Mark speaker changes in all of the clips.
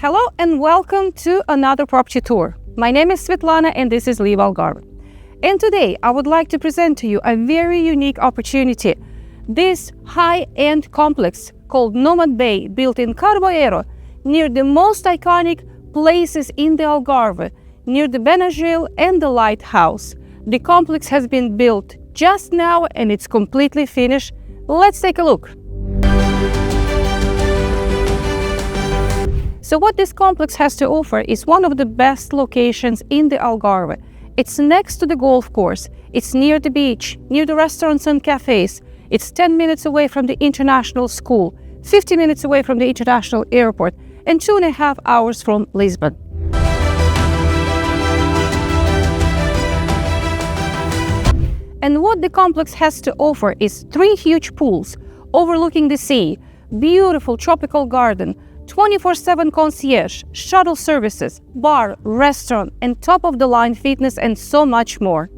Speaker 1: Hello and welcome to another property tour. My name is Svetlana and this is LiveAlgarve. And today I would like to present to you a very unique opportunity. This high-end complex called Nomad Bay, built in Carvoeiro, near the most iconic places in the Algarve, near the Benagil and the lighthouse. The complex has been built just now and it's completely finished. Let's take a look. So what this complex has to offer is one of the best locations in the Algarve. It's next to the golf course, it's near the beach, near the restaurants and cafés. It's 10 minutes away from the international school, 50 minutes away from the international airport, and 2.5 hours from Lisbon. And what the complex has to offer is 3 huge pools overlooking the sea, beautiful tropical garden, 24/7 concierge, shuttle services, bar, restaurant, and top-of-the-line fitness, and so much more.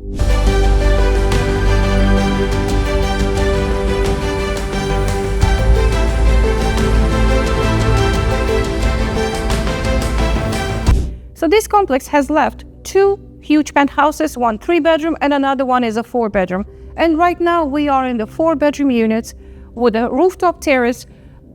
Speaker 1: So this complex has left 2 huge penthouses, one 3-bedroom and another one is a 4-bedroom. And right now we are in the 4-bedroom units with a rooftop terrace.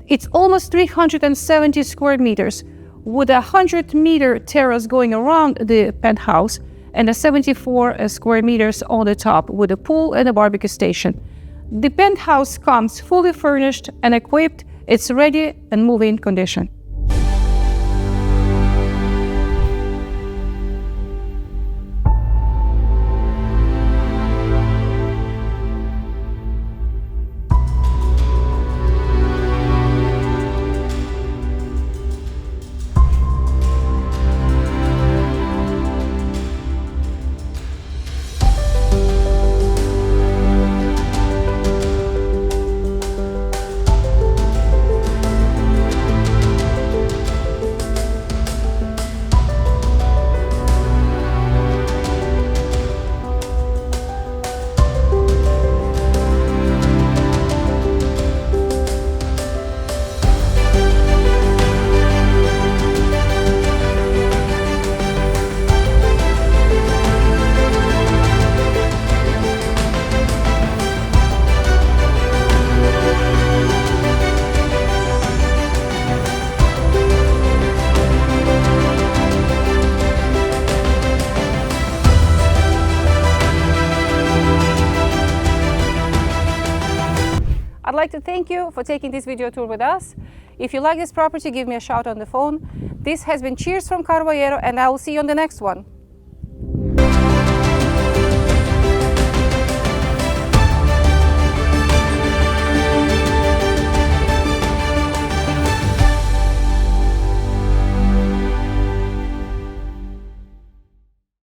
Speaker 1: It's almost 370 square meters with a 100-meter terrace going around the penthouse and a 74 square meters on the top with a pool and a barbecue station. The penthouse comes fully furnished and equipped. It's ready and move-in condition. I'd like to thank you for taking this video tour with us. If you like this property, give me a shout on the phone. This has been Cheers from Carvoeiro and I will see you on the next one.